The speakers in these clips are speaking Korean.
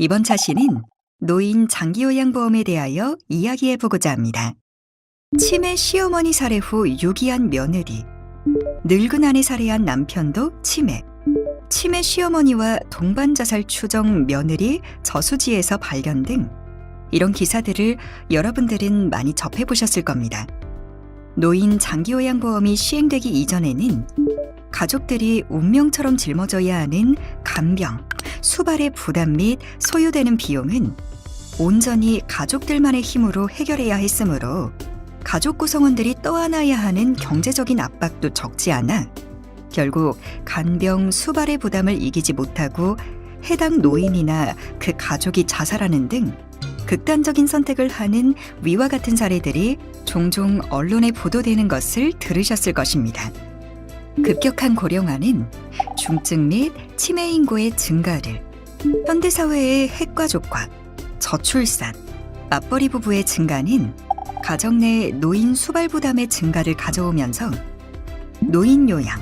이번 차시는 노인 장기요양보험에 대하여 이야기해보고자 합니다. 치매 시어머니 살해 후 유기한 며느리, 늙은 아내 살해한 남편도 치매, 치매 시어머니와 동반자살 추정 며느리 저수지에서 발견 등 이런 기사들을 여러분들은 많이 접해보셨을 겁니다. 노인 장기요양보험이 시행되기 이전에는 가족들이 운명처럼 짊어져야 하는 간병, 수발의 부담 및 소요되는 비용은 온전히 가족들만의 힘으로 해결해야 했으므로 가족 구성원들이 떠안아야 하는 경제적인 압박도 적지 않아 결국 간병, 수발의 부담을 이기지 못하고 해당 노인이나 그 가족이 자살하는 등 극단적인 선택을 하는 위와 같은 사례들이 종종 언론에 보도되는 것을 들으셨을 것입니다. 급격한 고령화는 중증 및 치매 인구의 증가를, 현대사회의 핵가족화, 저출산, 맞벌이 부부의 증가는 가정 내 노인 수발 부담의 증가를 가져오면서 노인 요양,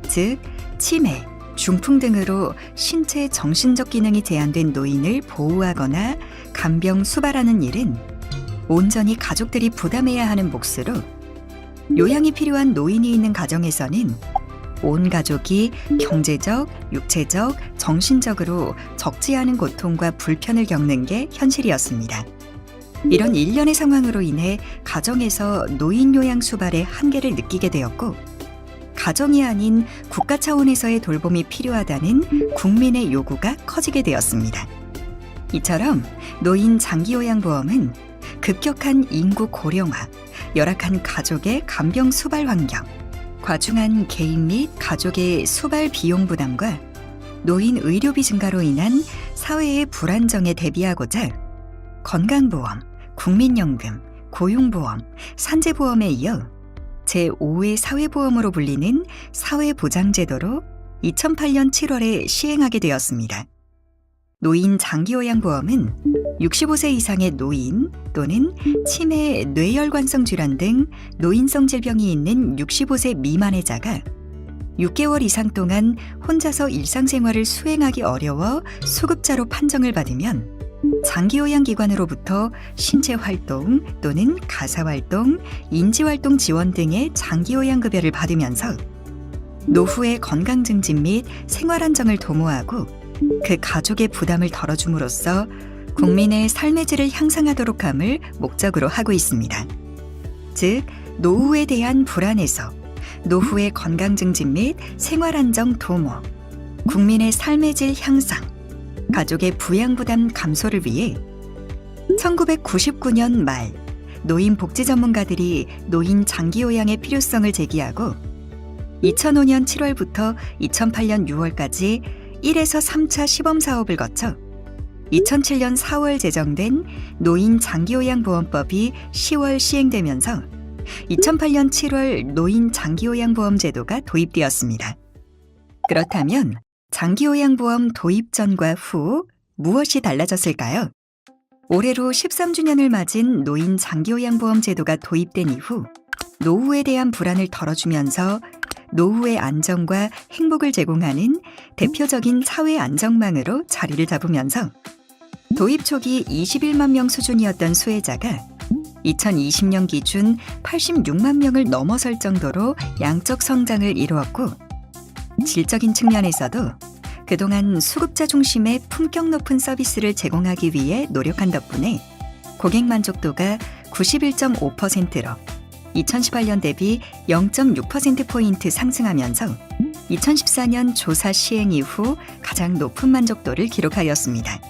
즉 치매, 중풍 등으로 신체 정신적 기능이 제한된 노인을 보호하거나 간병 수발하는 일은 온전히 가족들이 부담해야 하는 몫으로 요양이 필요한 노인이 있는 가정에서는 온 가족이 경제적, 육체적, 정신적으로 적지 않은 고통과 불편을 겪는 게 현실이었습니다. 이런 일련의 상황으로 인해 가정에서 노인 요양 수발의 한계를 느끼게 되었고 가정이 아닌 국가 차원에서의 돌봄이 필요하다는 국민의 요구가 커지게 되었습니다. 이처럼 노인 장기요양보험은 급격한 인구 고령화, 열악한 가족의 간병 수발 환경, 과중한 개인 및 가족의 수발 비용 부담과 노인 의료비 증가로 인한 사회의 불안정에 대비하고자 건강보험, 국민연금, 고용보험, 산재보험에 이어 제5의 사회보험으로 불리는 사회보장제도로 2008년 7월에 시행하게 되었습니다. 노인 장기요양보험은 65세 이상의 노인 또는 치매, 뇌혈관성 질환 등 노인성 질병이 있는 65세 미만의 자가 6개월 이상 동안 혼자서 일상생활을 수행하기 어려워 수급자로 판정을 받으면 장기요양기관으로부터 신체활동 또는 가사활동, 인지활동 지원 등의 장기요양급여를 받으면서 노후의 건강증진 및 생활안정을 도모하고 그 가족의 부담을 덜어줌으로써 국민의 삶의 질을 향상하도록 함을 목적으로 하고 있습니다. 즉, 노후에 대한 불안에서 노후의 건강증진 및 생활안정 도모, 국민의 삶의 질 향상, 가족의 부양부담 감소를 위해 1999년 말 노인 복지 전문가들이 노인 장기요양의 필요성을 제기하고 2005년 7월부터 2008년 6월까지 1에서 3차 시범사업을 거쳐 2007년 4월 제정된 노인 장기요양보험법이 10월 시행되면서 2008년 7월 노인 장기요양보험 제도가 도입되었습니다. 그렇다면 장기요양보험 도입 전과 후 무엇이 달라졌을까요? 올해로 13주년을 맞은 노인 장기요양보험 제도가 도입된 이후 노후에 대한 불안을 덜어주면서 노후의 안정과 행복을 제공하는 대표적인 사회 안정망으로 자리를 잡으면서 도입 초기 21만 명 수준이었던 수혜자가 2020년 기준 86만 명을 넘어설 정도로 양적 성장을 이루었고 질적인 측면에서도 그동안 수급자 중심의 품격 높은 서비스를 제공하기 위해 노력한 덕분에 고객 만족도가 91.5%로 2018년 대비 0.6%포인트 상승하면서 2014년 조사 시행 이후 가장 높은 만족도를 기록하였습니다.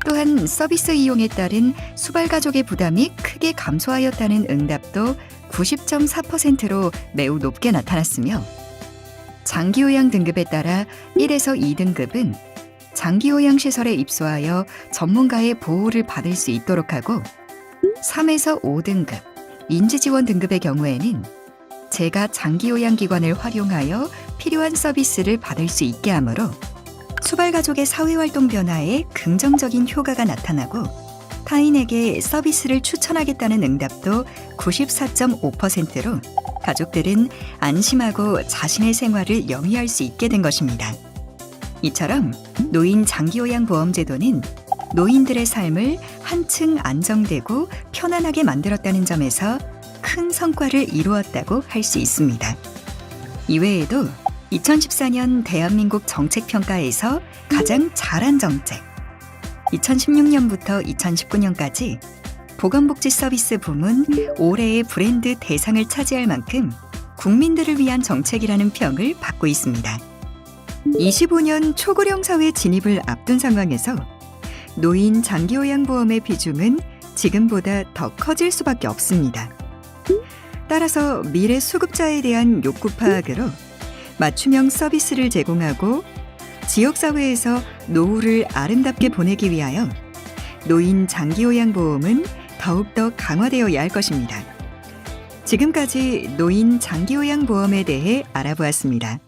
또한 서비스 이용에 따른 수발 가족의 부담이 크게 감소하였다는 응답도 90.4%로 매우 높게 나타났으며 장기요양 등급에 따라 1에서 2등급은 장기요양시설에 입소하여 전문가의 보호를 받을 수 있도록 하고 3에서 5등급 인지지원 등급의 경우에는 제가 장기요양기관을 활용하여 필요한 서비스를 받을 수 있게 하므로 수발가족의 사회활동 변화에 긍정적인 효과가 나타나고 타인에게 서비스를 추천하겠다는 응답도 94.5%로 가족들은 안심하고 자신의 생활을 영위할 수 있게 된 것입니다. 이처럼 노인 장기요양보험제도는 노인들의 삶을 한층 안정되고 편안하게 만들었다는 점에서 큰 성과를 이루었다고 할 수 있습니다. 이외에도 2014년 대한민국 정책평가에서 가장 잘한 정책, 2016년부터 2019년까지 보건복지 서비스 부문 올해의 브랜드 대상을 차지할 만큼 국민들을 위한 정책이라는 평을 받고 있습니다. 25년 초고령 사회 진입을 앞둔 상황에서 노인 장기요양보험의 비중은 지금보다 더 커질 수밖에 없습니다. 따라서 미래 수급자에 대한 욕구 파악으로 맞춤형 서비스를 제공하고 지역사회에서 노후를 아름답게 보내기 위하여 노인 장기요양보험은 더욱더 강화되어야 할 것입니다. 지금까지 노인 장기요양보험에 대해 알아보았습니다.